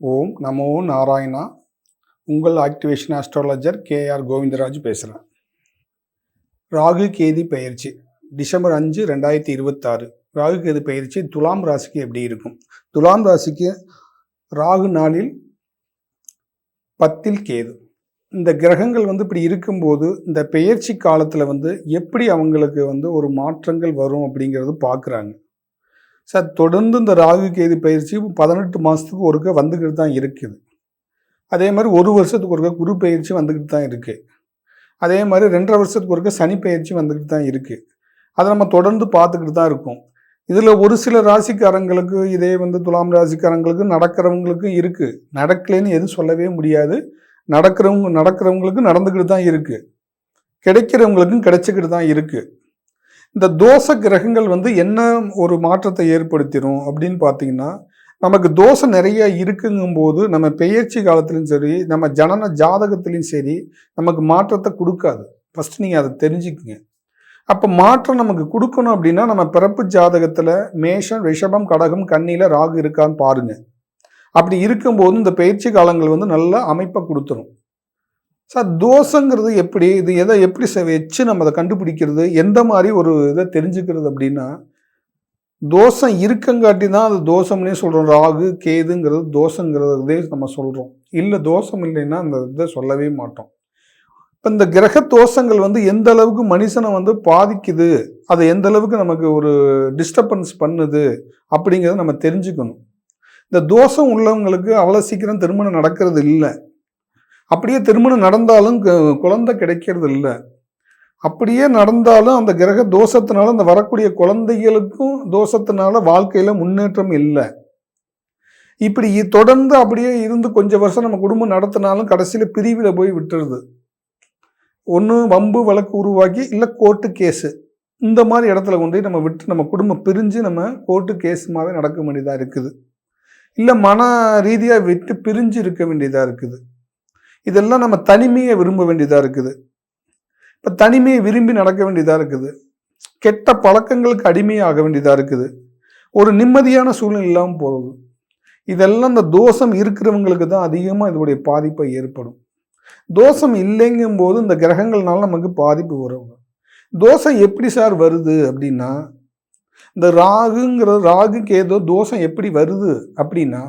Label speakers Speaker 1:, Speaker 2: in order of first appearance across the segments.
Speaker 1: ஓம் நமோ நாராயணா. உங்கள் activation astrologer KR Govindaraj பேசுகிறேன். ராகு கேது பயிற்சி டிசம்பர் 5, 2026. ராகு கேது பயிற்சி துலாம் ராசிக்கு எப்படி இருக்கும்? துலாம் ராசிக்கு ராகு நாளில் 10 கேது. இந்த கிரகங்கள் இப்படி இருக்கும்போது இந்த பெயர்ச்சி காலத்தில் எப்படி அவங்களுக்கு ஒரு மாற்றங்கள் வரும் அப்படிங்கிறது பார்க்குறாங்க. சார், தொடர்ந்து இந்த ராகு கேது பயிற்சி 18 மாதத்துக்கு ஒருக்க வந்துக்கிட்டு தான் இருக்குது. அதே மாதிரி 1 வருஷத்துக்கு ஒருக்க குரு பயிற்சி வந்துக்கிட்டு தான் இருக்குது. அதே மாதிரி 2.5 வருஷத்துக்கு ஒருக்க சனி பயிற்சி வந்துக்கிட்டு தான் இருக்குது. அதை நம்ம தொடர்ந்து பார்த்துக்கிட்டு தான் இருக்கோம். இதில் ஒரு சில ராசிக்காரங்களுக்கு இதே துலாம் ராசிக்காரங்களுக்கு நடக்கிறவங்களுக்கும் இருக்குது. நடக்கலைன்னு எதுவும் சொல்லவே முடியாது. நடக்கிறவங்களுக்கு நடந்துக்கிட்டு தான் இருக்குது. கிடைக்கிறவங்களுக்கும் கிடைச்சிக்கிட்டு தான் இருக்குது. இந்த தோஷ கிரகங்கள் என்ன ஒரு மாற்றத்தை ஏற்படுத்திடும் அப்படின்னு பார்த்தீங்கன்னா, நமக்கு தோஷம் நிறைய இருக்குங்கும்போது நம்ம பெயர்ச்சி காலத்துலையும் சரி, நம்ம ஜனன ஜாதகத்துலையும் சரி நமக்கு மாற்றத்தை கொடுக்காது. ஃபஸ்ட்டு நீங்கள் அதை தெரிஞ்சுக்குங்க. அப்போ மாற்றம் நமக்கு கொடுக்கணும் அப்படின்னா நம்ம பிறப்பு ஜாதகத்தில் மேஷம், ரிஷபம், கடகம், கன்னியில் ராகு இருக்கான்னு பாருங்கள். அப்படி இருக்கும்போது இந்த பயிற்சி காலங்கள் நல்ல அமைப்பை கொடுத்துரும். சார், தோஷங்கிறது எப்படி, இது எதை எப்படி வச்சு நம்ம அதை கண்டுபிடிக்கிறது, எந்த மாதிரி ஒரு இதை தெரிஞ்சுக்கிறது அப்படின்னா, தோஷம் இருக்கங்காட்டி தான் அது தோஷம்னே சொல்கிறோம். ராகு கேதுங்கிறது தோஷங்கிறதே நம்ம சொல்கிறோம். இல்லை, தோஷம் இல்லைன்னா அந்த இதை சொல்லவே மாட்டோம். இப்போ இந்த கிரக தோஷங்கள் எந்த அளவுக்கு மனுஷனை பாதிக்குது, அது எந்த அளவுக்கு நமக்கு ஒரு டிஸ்டர்பன்ஸ் பண்ணுது அப்படிங்கிறத நம்ம தெரிஞ்சுக்கணும். இந்த தோஷம் உள்ளவங்களுக்கு அவ்வளோ சீக்கிரம் திருமணம் நடக்கிறது இல்லை. அப்படியே திருமணம் நடந்தாலும் குழந்தை கிடைக்கிறது இல்லை. அப்படியே நடந்தாலும் அந்த கிரக தோஷத்தினால அந்த வரக்கூடிய குழந்தைகளுக்கும் தோஷத்தினால வாழ்க்கையில் முன்னேற்றம் இல்லை. இப்படி தொடர்ந்து அப்படியே இருந்து கொஞ்சம் வருஷம் நம்ம குடும்பம் நடத்தினாலும் கடைசியில் பிரிவில் போய் விட்டுருது. ஒன்று வம்பு வழக்கு உருவாக்கி, இல்லை கோர்ட்டு கேஸு, இந்த மாதிரி இடத்துல கொண்டு நம்ம விட்டு நம்ம குடும்பம் பிரிஞ்சு நம்ம கோர்ட்டு கேஸுமாவே நடக்க வேண்டியதாக இருக்குது. இல்லை மன ரீதியாக விட்டு பிரிஞ்சு இருக்க வேண்டியதாக இருக்குது. இதெல்லாம் நம்ம தனிமையை விரும்ப வேண்டியதாக இருக்குது. இப்போ தனிமையை விரும்பி நடக்க வேண்டியதாக இருக்குது. கெட்ட பழக்கங்களுக்கு அடிமையாக வேண்டியதாக இருக்குது. ஒரு நிம்மதியான சூழ்நிலை இல்லாமல் போகுது. இதெல்லாம் இந்த தோஷம் இருக்கிறவங்களுக்கு தான் அதிகமாக இதோடைய பாதிப்பை ஏற்படும். தோஷம் இல்லைங்கும் போது இந்த கிரகங்கள்னால நமக்கு பாதிப்பு வரும். தோஷம் எப்படி சார் வருது அப்படின்னா, இந்த ராகுக்கு ஏதோ தோஷம் எப்படி வருது அப்படின்னா,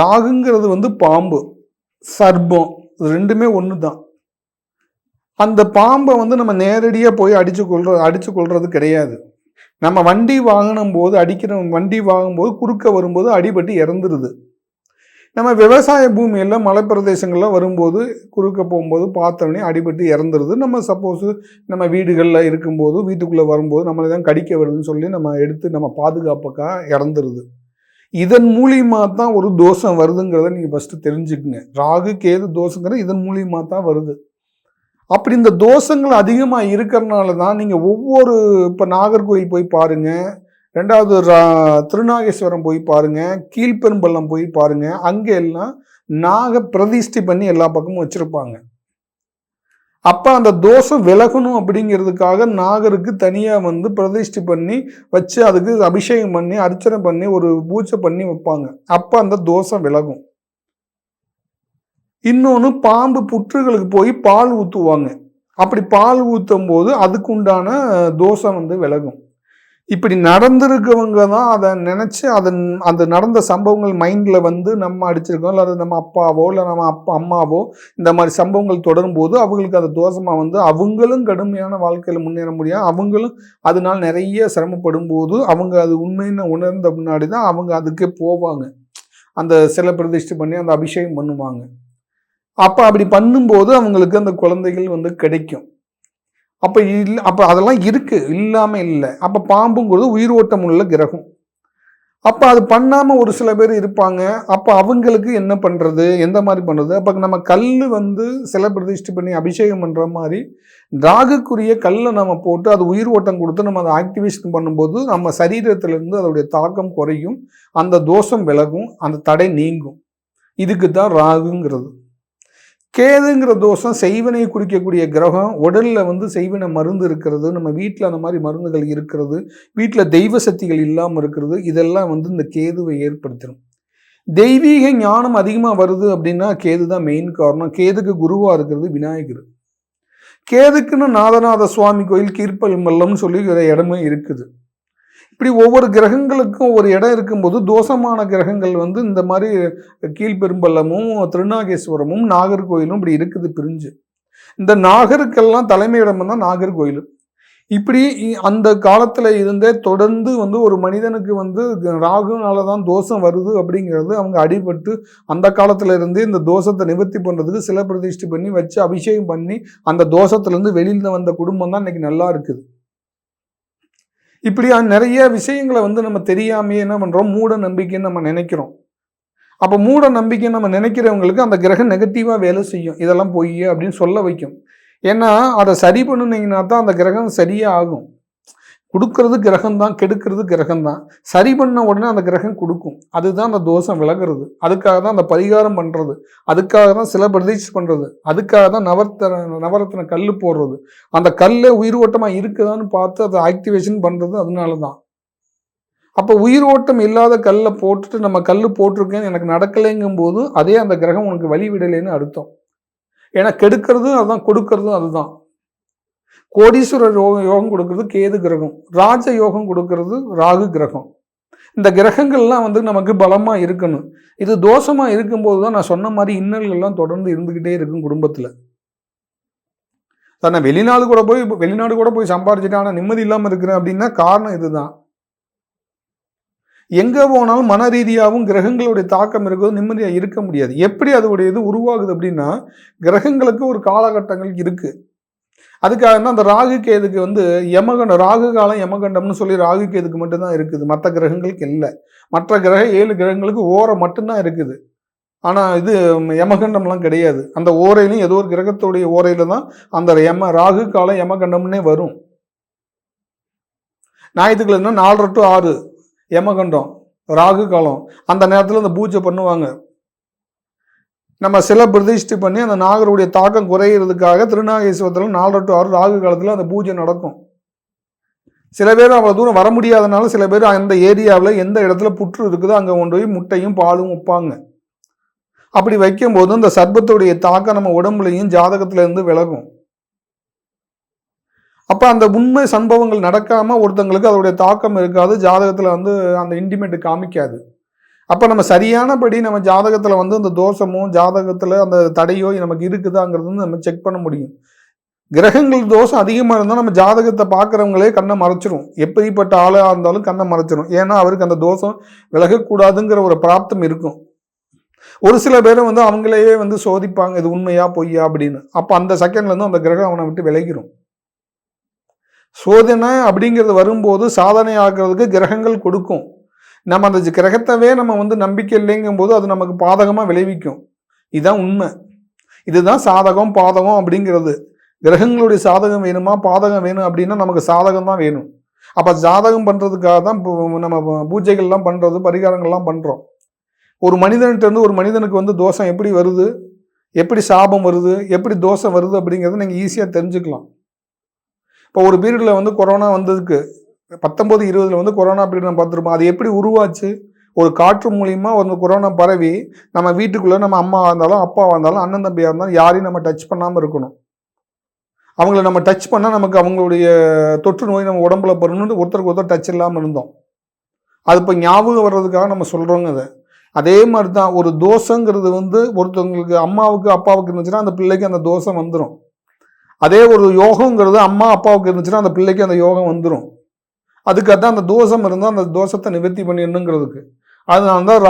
Speaker 1: ராகுங்கிறது பாம்பு, சர்ப்பம், இது ஒன்று தான். அந்த பாம்பை நம்ம நேரடியாக போய் அடிச்சு கொள்றது கிடையாது. நம்ம வண்டி வாங்கினும் போது வண்டி வாங்கும்போது குறுக்க வரும்போது அடிபட்டு இறந்துருது. நம்ம விவசாய பூமியில் மலை பிரதேசங்கள்லாம் வரும்போது குறுக்க போகும்போது பார்த்தோன்னே அடிபட்டு இறந்துருது. நம்ம சப்போஸ் நம்ம வீடுகளில் இருக்கும்போது வீட்டுக்குள்ளே வரும்போது நம்மளை தான் கடிக்க வருதுன்னு சொல்லி நம்ம எடுத்து நம்ம பாதுகாப்புக்காக இறந்துருது. இதன் மூலியமாக தான் ஒரு தோஷம் வருதுங்கிறத நீங்கள் ஃபஸ்ட்டு தெரிஞ்சுக்குங்க. ராகு கேது தோஷங்கிறது இதன் மூலியமாக தான் வருது. அப்படி இந்த தோஷங்கள் அதிகமாக இருக்கிறனால தான் நீங்கள் ஒவ்வொரு இப்போ நாகர்கோவில் போய் பாருங்கள், 2வது திருநாகேஸ்வரம் போய் பாருங்கள், கீழ்பெரும்பள்ளம் போய் பாருங்கள், அங்கே எல்லாம் நாக பிரதிஷ்டை பண்ணி எல்லா பக்கமும் வச்சுருப்பாங்க. அப்போ அந்த தோஷம் விலகணும் அப்படிங்கிறதுக்காக நாகருக்கு தனியாக பிரதிஷ்டை பண்ணி வச்சு அதுக்கு அபிஷேகம் பண்ணி அர்ச்சனை பண்ணி ஒரு பூஜை பண்ணி வைப்பாங்க. அப்போ அந்த தோஷம் விலகும். இன்னொன்று, பாம்பு புற்றுகளுக்கு போய் பால் ஊற்றுவாங்க. அப்படி பால் ஊற்றும் போது அதுக்குண்டான தோஷம் விலகும். இப்படி நடந்திருக்கவங்க தான் அதை நினச்சி அந்த நடந்த சம்பவங்கள் மைண்டில் நம்ம அடிச்சிருக்கோம். இல்லை நம்ம அப்பாவோ இல்லை நம்ம அம்மாவோ இந்த மாதிரி சம்பவங்கள் தொடரும்போது அவங்களுக்கு அது தோஷமாக அவங்களும் கடுமையான வாழ்க்கையில் முன்னேற முடியும். அவங்களும் அதனால நிறைய சிரமப்படும் போது அவங்க அது உண்மைன்னு உணர்ந்த முன்னாடி தான் அவங்க அதுக்கே போவாங்க. அந்த சிலை பிரதிஷ்டை பண்ணி அந்த அபிஷேகம் பண்ணுவாங்க. அப்போ அப்படி பண்ணும்போது அவங்களுக்கு அந்த குழந்தைகள் கிடைக்கும். அப்போ அதெல்லாம் இருக்குது, இல்லாமல் இல்லை. அப்போ பாம்புங்கிறது உயிர் ஓட்டம் உள்ள கிரகம். அப்போ அது பண்ணாமல் ஒரு சில பேர் இருப்பாங்க. அப்போ அவங்களுக்கு என்ன பண்ணுறது, எந்த மாதிரி பண்ணுறது? அப்போ நம்ம கல் சிலை பிரதிஷ்டை பண்ணி அபிஷேகம் பண்ணுற மாதிரி ராகுக்குரிய கல்லை நம்ம போட்டு அது உயிர் ஓட்டம் கொடுத்து நம்ம அதை ஆக்டிவேஷன் பண்ணும்போது நம்ம சரீரத்திலேருந்து அதோடைய தாக்கம் குறையும், அந்த தோஷம் விலகும், அந்த தடை நீங்கும். இதுக்கு தான் ராகுங்கிறது. கேதுங்கிற தோஷம் செய்வினை குறிக்கக்கூடிய கிரகம். உடலில் செய்வினை மருந்து இருக்கிறது, நம்ம வீட்டில் அந்த மாதிரி மருந்துகள் இருக்கிறது, வீட்டில் தெய்வ சக்திகள் இல்லாமல் இருக்கிறது, இதெல்லாம் இந்த கேதுவை ஏற்படுத்திடும். தெய்வீக ஞானம் அதிகமாக வருது அப்படின்னா கேது தான் மெயின் காரணம். கேதுக்கு குருவாக இருக்கிறது விநாயகர். கேதுக்குன்னு நாதநாத சுவாமி கோயில் கீழ்ப்பெரும்பள்ளம்னு சொல்லி ஒரு இடமே இருக்குது. இப்படி ஒவ்வொரு கிரகங்களுக்கும் ஒரு இடம் இருக்கும்போது தோஷமான கிரகங்கள் வந்து இந்த மாதிரி கீழ்பெரும்பள்ளமும் திருநாகேஸ்வரமும் நாகர்கோயிலும் இப்படி இருக்குது பிரிஞ்சு. இந்த நாகருக்கெல்லாம் தலைமையிடம் தான் நாகர்கோயில். இப்படி அந்த காலத்தில் இருந்தே தொடர்ந்து வந்து ஒரு மனிதனுக்கு வந்து ராகுனால தான் தோஷம் வருது அப்படிங்கிறது அவங்க அடிபட்டு அந்த காலத்தில் இருந்தே இந்த தோஷத்தை நிவர்த்தி பண்ணுறதுக்கு சில பிரதிஷ்டை பண்ணி வச்சு அபிஷேகம் பண்ணி அந்த தோஷத்துலேருந்து வெளியில் வந்த குடும்பம் தான் இன்னைக்கு நல்லா இருக்குது. இப்படி நிறைய விஷயங்களை வந்து நம்ம தெரியாமையே என்ன பண்ணுறோம், மூட நம்பிக்கைன்னு நம்ம நினைக்கிறோம். அப்போ மூட நம்பிக்கைன்னு நம்ம நினைக்கிறவங்களுக்கு அந்த கிரகம் நெகட்டிவாக வேலை செய்யும். இதெல்லாம் பொய் அப்படின்னு சொல்ல வைக்கும். ஏன்னா அதை சரி பண்ணுனீங்கன்னா தான் அந்த கிரகம் சரியாக ஆகும். கொடுக்கறது கிரகம்தான், கெடுக்கிறது கிரகம்தான். சரி பண்ண உடனே அந்த கிரகம் கொடுக்கும். அதுதான் அந்த தோஷம் விலகிறது. அதுக்காக தான் அந்த பரிகாரம் பண்ணுறது, அதுக்காக தான் சில பிரதிஷ்டை பண்ணுறது, அதுக்காக தான் நவரத்ன கல் போடுறது. அந்த கல்லே உயிரோட்டமாக இருக்குதான்னு பார்த்து அதை ஆக்டிவேஷன் பண்ணுறது அதனால தான். அப்போ உயிரோட்டம் இல்லாத கல்லை போட்டுட்டு நம்ம கல் போட்டிருக்கேன்னு எனக்கு நடக்கலைங்கும் போது அதே அந்த கிரகம் உனக்கு வழி விடலைன்னு அர்த்தம். ஏன்னா கெடுக்கிறதும் அதுதான், கொடுக்கறதும் அதுதான். கோடீஸ்வரர் யோகம் கொடுக்கறது கேது கிரகம், ராஜ யோகம் கொடுக்கறது ராகு கிரகம். இந்த கிரகங்கள்லாம் வந்து நமக்கு பலமாக இருக்கணும். இது தோஷமாக இருக்கும்போது தான் நான் சொன்ன மாதிரி இன்னல்கள்லாம் தொடர்ந்து இருந்துக்கிட்டே இருக்கும் குடும்பத்தில். நான் வெளிநாடு கூட போய் சம்பாரிச்சுட்டு ஆனால் நிம்மதி இல்லாமல் இருக்கிறேன் அப்படின்னா காரணம் இதுதான். எங்கே போனாலும் மன ரீதியாகவும் கிரகங்களுடைய தாக்கம் இருக்கிறது நிம்மதியாக இருக்க முடியாது. எப்படி அதோடைய இது உருவாகுது அப்படின்னா கிரகங்களுக்கு ஒரு காலகட்டங்கள் இருக்குது. அதுக்காக தான் அந்த ராகு கேதுக்கு வந்து யமகண்டம், ராகு காலம் யமகண்டம்னு சொல்லி ராகு கேதுக்கு மட்டும்தான் இருக்குது, மற்ற கிரகங்களுக்கு இல்லை. மற்ற கிரகம் 7 கிரகங்களுக்கு ஓரை மட்டும்தான் இருக்குது. ஆனால் இது யமகண்டம்லாம் கிடையாது. அந்த ஓரையிலையும் ஏதோ ஒரு கிரகத்துடைய ஓரையில் தான் அந்த ராகு காலம் யமகண்டம்னே வரும். ஞாயிற்றுக்கிழமை 4 to 6 யமகண்டம் ராகு காலம். அந்த நேரத்தில் அந்த பூஜை பண்ணுவாங்க. நம்ம சில பிரதிஷ்டை பண்ணி அந்த நாகருடைய தாக்கம் குறையிறதுக்காக திருநாகேஸ்வரத்தில் 4 to 6 ராகு காலத்தில் அந்த பூஜை நடக்கும். சில பேர் அவ்வளோ தூரம் வர முடியாதனால சில பேர் அந்த ஏரியாவில் எந்த இடத்துல புற்று இருக்குதோ அங்கே கொண்டு போய் முட்டையும் பாலும் வைப்பாங்க. அப்படி வைக்கும்போது இந்த சர்ப்பத்துடைய தாக்கம் நம்ம உடம்புலையும் ஜாதகத்துல இருந்து விலகும். அப்போ அந்த உண்மை சம்பவங்கள் நடக்காமல் ஒருத்தங்களுக்கு அதோடைய தாக்கம் இருக்காது, ஜாதகத்தில் வந்து அந்த இன்டிமேட் காமிக்காது. அப்போ நம்ம சரியானபடி நம்ம ஜாதகத்தில் வந்து அந்த தோஷமோ ஜாதகத்தில் அந்த தடையோ நமக்கு இருக்குதாங்கிறது வந்து நம்ம செக் பண்ண முடியும். கிரகங்கள் தோஷம் அதிகமாக இருந்தால் நம்ம ஜாதகத்தை பார்க்குறவங்களே கண்ணை மறைச்சிரும். எப்படிப்பட்ட ஆளாக இருந்தாலும் கண்ணை மறைச்சிரும். ஏன்னா அவருக்கு அந்த தோஷம் விலகக்கூடாதுங்கிற ஒரு பிராப்தம் இருக்கும். ஒரு சில பேரும் வந்து அவங்களையே வந்து சோதிப்பாங்க, இது உண்மையா பொய்யா அப்படின்னு. அப்போ அந்த செகண்ட்லேருந்து அந்த கிரகம் அவனை விட்டு விலகிரும். சோதனை அப்படிங்கிறது வரும்போது சாதனை ஆகிறதுக்கு கிரகங்கள் கொடுக்கும். நம்ம அந்த கிரகத்தவே நம்ம வந்து நம்பிக்கை இல்லைங்கும் போது அது நமக்கு பாதகமாக விளைவிக்கும். இதுதான் உண்மை. இதுதான் சாதகம் பாதகம் அப்படிங்கிறது. கிரகங்களுடைய சாதகம் வேணுமா பாதகம் வேணும் அப்படின்னா நமக்கு சாதகம் தான் வேணும். அப்போ சாதகம் பண்ணுறதுக்காக தான் நம்ம பூஜைகள்லாம் பண்ணுறது, பரிகாரங்கள்லாம் பண்ணுறோம். ஒரு மனிதன்கிட்ட ஒரு மனிதனுக்கு வந்து தோஷம் எப்படி வருது, எப்படி சாபம் வருது, எப்படி தோஷம் வருது அப்படிங்கிறத நீங்கள் ஈஸியாக தெரிஞ்சுக்கலாம். இப்போ ஒரு பீரியடில் வந்து கொரோனா வந்ததுக்கு 19-20 வந்து கொரோனா பீரியட் நம்ம பார்த்துருப்போம். அது எப்படி உருவாச்சு? ஒரு காற்று மூலியமாக ஒரு கொரோனா பரவி நம்ம வீட்டுக்குள்ளே நம்ம அம்மாவாக இருந்தாலும் அப்பாவாக இருந்தாலும் அண்ணன் தம்பியாக இருந்தாலும் யாரையும் நம்ம டச் பண்ணாமல் இருக்கணும். அவங்கள நம்ம டச் பண்ணால் நமக்கு அவங்களுடைய தொற்று நோய் நம்ம உடம்புல பரணுன்னு ஒருத்தருக்கு ஒருத்தர் டச் இல்லாமல் இருந்தோம். அது இப்போ ஞாபகம் வர்றதுக்காக நம்ம சொல்கிறோங்க. அதை அதே மாதிரி தான் ஒரு தோஷங்கிறது வந்து ஒருத்தவங்களுக்கு அம்மாவுக்கு அப்பாவுக்கு இருந்துச்சுன்னா அந்த பிள்ளைக்கு அந்த தோஷம் வந்துடும். அதே ஒரு யோகங்கிறது அம்மா அப்பாவுக்கு இருந்துச்சுன்னா அந்த பிள்ளைக்கு அந்த யோகம் வந்துடும். அதுக்காக தான் அந்த தோஷம் இருந்தால் அந்த தோஷத்தை நிவர்த்தி பண்ணிடணுங்கிறதுக்கு. அதனால தான்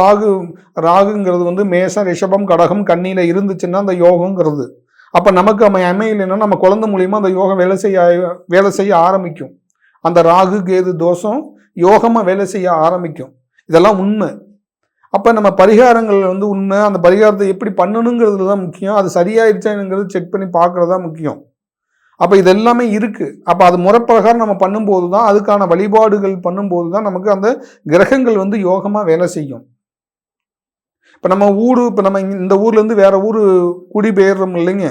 Speaker 1: ராகுங்கிறது வந்து மேஷம் ரிஷபம் கடகம் கண்ணியில் இருந்துச்சுன்னா அந்த யோகங்கிறது. அப்போ நமக்கு அமையலைன்னா நம்ம குழந்தை மூலியமாக அந்த யோகம் வேலை செய்ய ஆரம்பிக்கும். அந்த ராகு கேது தோஷம் யோகமாக வேலை செய்ய ஆரம்பிக்கும். இதெல்லாம் உண்மை. அப்போ நம்ம பரிகாரங்கள் வந்து உண்மை. அந்த பரிகாரத்தை எப்படி பண்ணணுங்கிறதுல தான் முக்கியம். அது சரியாயிருச்சாங்கிறது செக் பண்ணி பார்க்குறது தான் முக்கியம். அப்போ இது எல்லாமே இருக்குது. அப்போ அது முறைப்பிரகாரம் நம்ம பண்ணும்போது தான், அதுக்கான வழிபாடுகள் பண்ணும்போது தான் நமக்கு அந்த கிரகங்கள் வந்து யோகமாக வேலை செய்யும். இப்போ நம்ம இந்த ஊர்லேருந்து வேற ஊர் குடிபெயர்றோம் இல்லைங்க,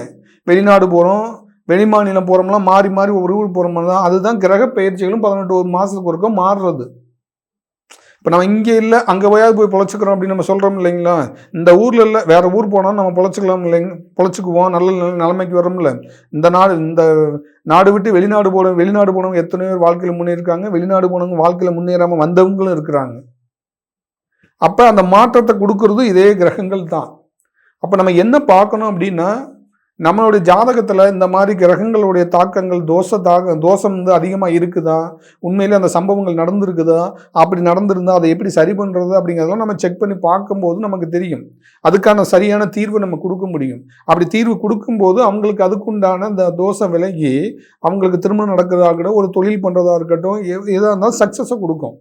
Speaker 1: வெளிநாடு போகிறோம், வெளிமாநிலம் போகிறோம்லாம் மாறி மாறி ஒரு ஊர் போகிறோம்னா அதுதான் கிரக பயிற்சிகளும் 18 மாதத்துக்கு ஒருக்க மாறுறது. இப்போ நம்ம இங்கே இல்லை அங்கே போய் பொழைச்சிக்கிறோம் அப்படின்னு நம்ம சொல்கிறோம் இல்லைங்களா. இந்த ஊரில் இல்லை வேறு ஊர் போனால் நம்ம பொழைச்சிக்கலாம் இல்லைங்க, பொழைச்சிக்குவோம், நல்ல நிலைமைக்கு வரோம்ல. இந்த நாடு விட்டு வெளிநாடு போனவங்க எத்தனையோ பேர் வாழ்க்கையில் முன்னேறிருக்காங்க. வெளிநாடு போனவங்க வாழ்க்கையில் முன்னேறாமல் வந்தவங்களும் இருக்கிறாங்க. அப்போ அந்த மாற்றத்தை கொடுக்கறது இதே கிரகங்கள் தான். அப்போ நம்ம என்ன பார்க்கணும் அப்படின்னா, நம்மளுடைய ஜாதகத்தில் இந்த மாதிரி கிரகங்களுடைய தாக்கங்கள் தோஷம் வந்து அதிகமாக இருக்குதா, உண்மையிலே அந்த சம்பவங்கள் நடந்திருக்குதா, அப்படி நடந்திருந்தால் அதை எப்படி சரி பண்ணுறது அப்படிங்கிறதெல்லாம் நம்ம செக் பண்ணி பார்க்கும்போது நமக்கு தெரியும். அதுக்கான சரியான தீர்வு நம்ம கொடுக்க முடியும். அப்படி தீர்வு கொடுக்கும்போது அவங்களுக்கு அதுக்குண்டான அந்த தோஷம் விலகி அவங்களுக்கு திருமணம் நடக்கிறதா இருக்கட்டும், ஒரு தொழில் பண்ணுறதா இருக்கட்டும், எதாக இருந்தாலும் சக்ஸஸை கொடுக்கும்.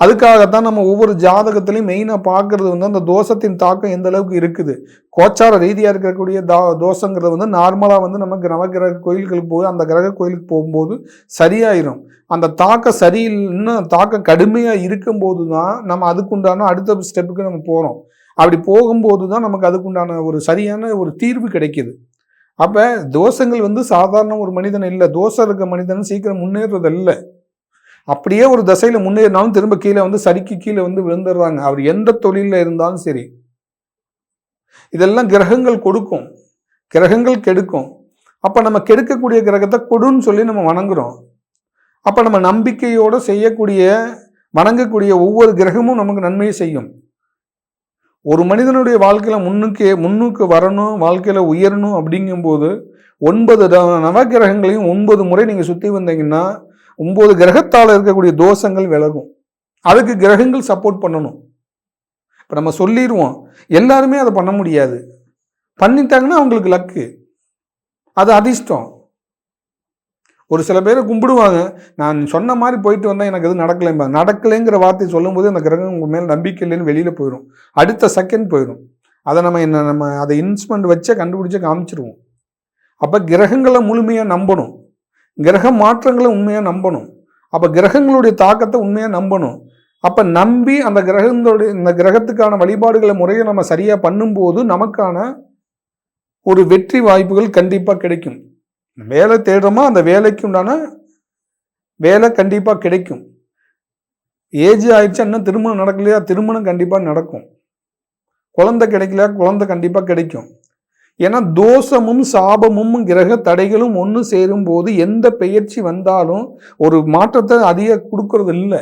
Speaker 1: அதுக்காகத்தான் நம்ம ஒவ்வொரு ஜாதகத்திலையும் மெயினாக பார்க்கறது வந்து அந்த தோஷத்தின் தாக்கம் எந்த அளவுக்கு இருக்குது. கோச்சார ரீதியாக இருக்கக்கூடிய தோஷங்கிறது வந்து நார்மலாக வந்து நமக்கு நவகிரக கோயில்களுக்கு போய் அந்த கிரக கோயிலுக்கு போகும்போது சரியாயிரும். அந்த தாக்கம் இன்னும் தாக்கம் கடுமையாக இருக்கும்போது தான் நம்ம அதுக்குண்டான அடுத்த ஸ்டெப்புக்கு நம்ம போகிறோம். அப்படி போகும்போது தான் நமக்கு அதுக்குண்டான ஒரு சரியான ஒரு தீர்வு கிடைக்கிது. அப்போ தோஷங்கள் வந்து சாதாரண ஒரு மனிதன் இல்லை, தோஷம் இருக்க மனிதன் சீக்கிரம் முன்னேறது இல்லை. அப்படியே ஒரு தசையில் முன்னேறினாலும் திரும்ப கீழே வந்து சரிக்கு கீழே வந்து விழுந்துடுறாங்க. அவர் எந்த தொழிலில் இருந்தாலும் சரி. இதெல்லாம் கிரகங்கள் கொடுக்கும், கிரகங்கள் கெடுக்கும். அப்போ நம்ம கெடுக்கக்கூடிய கிரகத்தை கொடுன்னு சொல்லி நம்ம வணங்குறோம். அப்போ நம்ம நம்பிக்கையோடு வணங்கக்கூடிய ஒவ்வொரு கிரகமும் நமக்கு நன்மையை செய்யும். ஒரு மனிதனுடைய வாழ்க்கையில் முன்னுக்கு வரணும், வாழ்க்கையில் உயரணும் அப்படிங்கும்போது 9 நவகிரகங்களையும் 9 முறை நீங்கள் சுற்றி வந்தீங்கன்னா 9 கிரகத்தால் இருக்கக்கூடிய தோஷங்கள் விலகும். அதுக்கு கிரகங்கள் சப்போர்ட் பண்ணணும். இப்போ நம்ம சொல்லிடுவோம், எல்லாருமே அதை பண்ண முடியாது. பண்ணிட்டாங்கன்னா அவங்களுக்கு லக்கு, அது அதிர்ஷ்டம். ஒரு சில பேரை கும்பிடுவாங்க, நான் சொன்ன மாதிரி போயிட்டு வந்தால் எனக்கு எதுவும் நடக்கலைங்கிற வார்த்தை சொல்லும்போது அந்த கிரகம் உங்கள் மேலே நம்பிக்கை இல்லைன்னு வெளியில் போயிடும், அடுத்த செகண்ட் போயிடும். அதை நம்ம அதை இன்ஸ்ட்ருமெண்ட் வச்சே கண்டுபிடிச்சே காமிச்சிருவோம். அப்போ கிரகங்களை முழுமையாக நம்பணும், கிரக மாற்றங்களை உண்மையாக நம்பணும். அப்போ கிரகங்களுடைய தாக்கத்தை உண்மையாக நம்பணும். அப்போ நம்பி அந்த இந்த கிரகத்துக்கான வழிபாடுகளை முறையை நம்ம சரியாக பண்ணும்போது நமக்கான ஒரு வெற்றி வாய்ப்புகள் கண்டிப்பாக கிடைக்கும். வேலை தேடுறோமா, அந்த வேலைக்கு உண்டான வேலை கண்டிப்பாக கிடைக்கும். ஏஜ் ஆயிடுச்சா இன்னும் திருமணம் நடக்கலையா, திருமணம் கண்டிப்பாக நடக்கும். குழந்தை கிடைக்கலையா, குழந்தை கண்டிப்பாக கிடைக்கும். ஏன்னா தோஷமும் சாபமும் கிரக தடைகளும் ஒன்று சேரும் போது எந்த பெயர்ச்சி வந்தாலும் ஒரு மாற்றத்தை அதிக கொடுக்கறது இல்லை.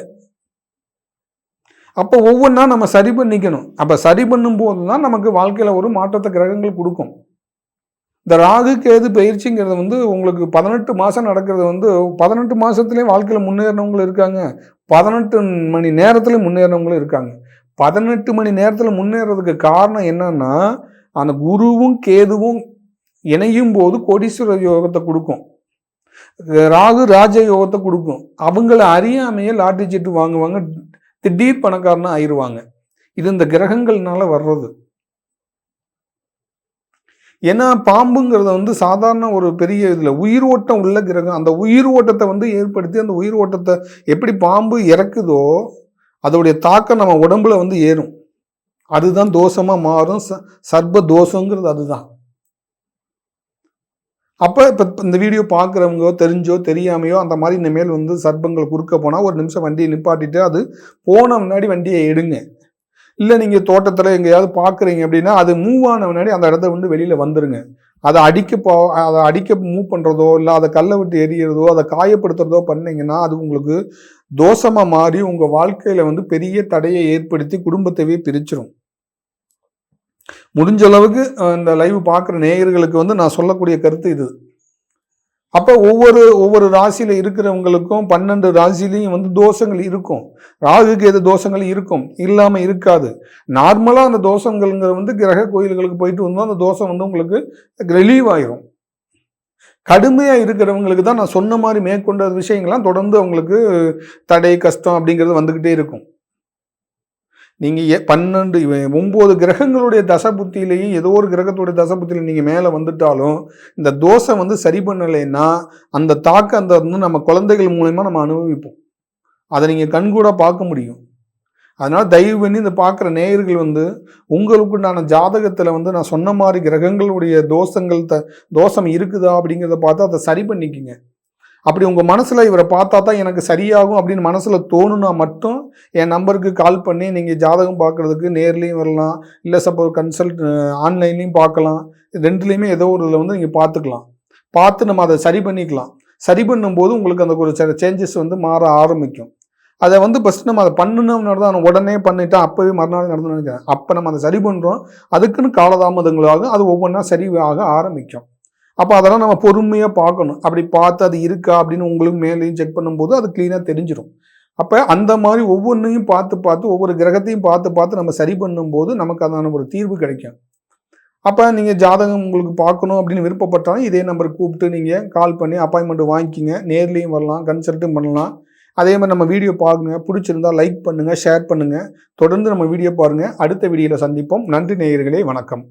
Speaker 1: அப்போ ஒவ்வொன்றா நம்ம சரி பண்ணிக்கணும். அப்போ சரி பண்ணும் போது தான் நமக்கு வாழ்க்கையில் ஒரு மாற்றத்தை கிரகங்கள் கொடுக்கும். இந்த ராகு கேது பயிற்சிங்கிறது வந்து உங்களுக்கு 18 மாதம் நடக்கிறது வந்து 18 மாதத்துலேயும் வாழ்க்கையில் முன்னேறினவங்களும் இருக்காங்க, 18 மணி நேரத்துலேயும் முன்னேறினவங்களும் இருக்காங்க. 18 மணி நேரத்தில் முன்னேறதுக்கு காரணம் என்னன்னா, அந்த குருவும் கேதுவும் இணையும் போது கோடீஸ்வர யோகத்தை கொடுக்கும், ராகு ராஜ யோகத்தை கொடுக்கும். அவங்கள அறியாமையே லாட்டரி சீட்டு வாங்குவாங்க, திடீர் பணக்காரனா ஆயிடுவாங்க. இது இந்த கிரகங்கள்னால வர்றது. ஏன்னா பாம்புங்கிறத வந்து சாதாரண ஒரு பெரிய இதில் உயிர் ஓட்டம் உள்ள கிரகம். அந்த உயிர் ஓட்டத்தை வந்து ஏற்படுத்தி அந்த உயிர் ஓட்டத்தை எப்படி பாம்பு இறக்குதோ அதோடைய தாக்கம் நம்ம உடம்புல வந்து ஏறும். அதுதான் தோஷமாக மாறும். சர்ப தோஷங்கிறது அதுதான். அப்போ இப்போ இந்த வீடியோ பார்க்குறவங்க தெரிஞ்சோ தெரியாமையோ அந்த மாதிரி இனிமேல் வந்து சர்ப்பங்கள் குறுக்க போனால் ஒரு நிமிஷம் வண்டியை நிப்பாட்டிட்டு அது போன முன்னாடி வண்டியை எடுங்க. இல்லை நீங்கள் தோட்டத்தில் எங்கேயாவது பார்க்குறீங்க அப்படின்னா அது மூவ் ஆன முன்னாடி அந்த இடத்த வந்து வெளியில் வந்துடுங்க. அதை அடிக்க மூவ் பண்ணுறதோ இல்லை அதை கல்லை விட்டு எரியறதோ அதை காயப்படுத்துறதோ பண்ணிங்கன்னா அது உங்களுக்கு தோஷமாக மாறி உங்கள் வாழ்க்கையில் வந்து பெரிய தடையை ஏற்படுத்தி குடும்பத்தையே பிரிச்சிடும். முடிஞ்ச அளவுக்கு இந்த லைவ் பார்க்குற நேயர்களுக்கு வந்து நான் சொல்லக்கூடிய கருத்து இது. அப்போ ஒவ்வொரு ராசியில் இருக்கிறவங்களுக்கும் 12 ராசிலையும் வந்து தோஷங்கள் இருக்கும். ராகுக்கு எது தோஷங்கள் இருக்கும், இல்லாமல் இருக்காது. நார்மலாக அந்த தோஷங்கள்ங்கிற வந்து கிரக கோயில்களுக்கு போயிட்டு வந்தோம் அந்த தோஷம் வந்து உங்களுக்கு ரிலீவ் ஆயிரும். கடுமையாக இருக்கிறவங்களுக்கு தான் நான் சொன்ன மாதிரி மேற்கொண்ட விஷயங்கள்லாம் தொடர்ந்து அவங்களுக்கு தடை கஷ்டம் அப்படிங்கிறது வந்துக்கிட்டே இருக்கும். நீங்கள் 9 கிரகங்களுடைய தசபுத்தியிலையும் ஏதோ ஒரு கிரகத்துடைய தசபுத்தியில் நீங்கள் மேலே வந்துட்டாலும் இந்த தோஷம் வந்து சரி பண்ணலைன்னா அந்த தாக்கம் வந்து நம்ம குழந்தைகள் மூலமா நம்ம அனுபவிப்போம். அதை நீங்கள் கண்கூட பார்க்க முடியும். அதனால் தயவு பண்ணி இந்த பார்க்குற நேயர்கள் வந்து உங்களுக்குண்டான ஜாதகத்தில் வந்து நான் சொன்ன மாதிரி கிரகங்களுடைய தோஷம் இருக்குதா அப்படிங்கிறத பார்த்து அதை சரி பண்ணிக்கிங்க. அப்படி உங்கள் மனசில் இவரை பார்த்தா தான் எனக்கு சரியாகும் அப்படின்னு மனசில் தோணுனா மட்டும் என் நம்பருக்கு கால் பண்ணி நீங்கள் ஜாதகம் பார்க்குறதுக்கு நேர்லேயும் வரலாம், இல்லை சப்போஸ் கன்சல்ட் ஆன்லைன்லேயும் பார்க்கலாம். ரெண்டுலேயுமே ஏதோ ஒரு இதில் வந்து நீங்கள் பார்த்துக்கலாம். பார்த்து நம்ம அதை சரி பண்ணிக்கலாம். சரி பண்ணும்போது உங்களுக்கு அந்த ஒரு சில சேஞ்சஸ் வந்து மாற ஆரம்பிக்கும். அதை வந்து ஃபஸ்ட்டு நம்ம அதை பண்ணணும்னு தான் உடனே பண்ணிவிட்டா அப்போவே மறுநாள் நடந்து நினைக்கிறேன். அப்போ நம்ம அதை சரி பண்ணுறோம். அதுக்குன்னு காலதாமதங்களாக அது ஒவ்வொன்றா சரி ஆக ஆரம்பிக்கும். அப்போ அதெல்லாம் நம்ம பொறுமையாக பார்க்கணும். அப்படி பார்த்து அது இருக்கா அப்படின்னு உங்களுக்கு மேலேயும் செக் பண்ணும்போது அது க்ளீனாக தெரிஞ்சிடும். அப்போ அந்த மாதிரி ஒவ்வொன்றையும் பார்த்து ஒவ்வொரு கிரகத்தையும் பார்த்து நம்ம சரி பண்ணும்போது நமக்கு அதான ஒரு தீர்வு கிடைக்கும். அப்போ நீங்கள் ஜாதகம் உங்களுக்கு பார்க்கணும் அப்படின்னு விருப்பப்பட்டாலும் இதே நம்பருக்கு கூப்பிட்டு நீங்கள் கால் பண்ணி அப்பாயின்மெண்ட் வாங்கிக்கிங்க. நேர்லேயும் வரலாம், கன்சல்ட்டும் பண்ணலாம். அதே மாதிரி நம்ம வீடியோ பாருங்க, பிடிச்சிருந்தா லைக் பண்ணுங்கள், ஷேர் பண்ணுங்கள். தொடர்ந்து நம்ம வீடியோ பாருங்கள். அடுத்த வீடியோவில் சந்திப்போம். நன்றி நேயர்களே, வணக்கம்.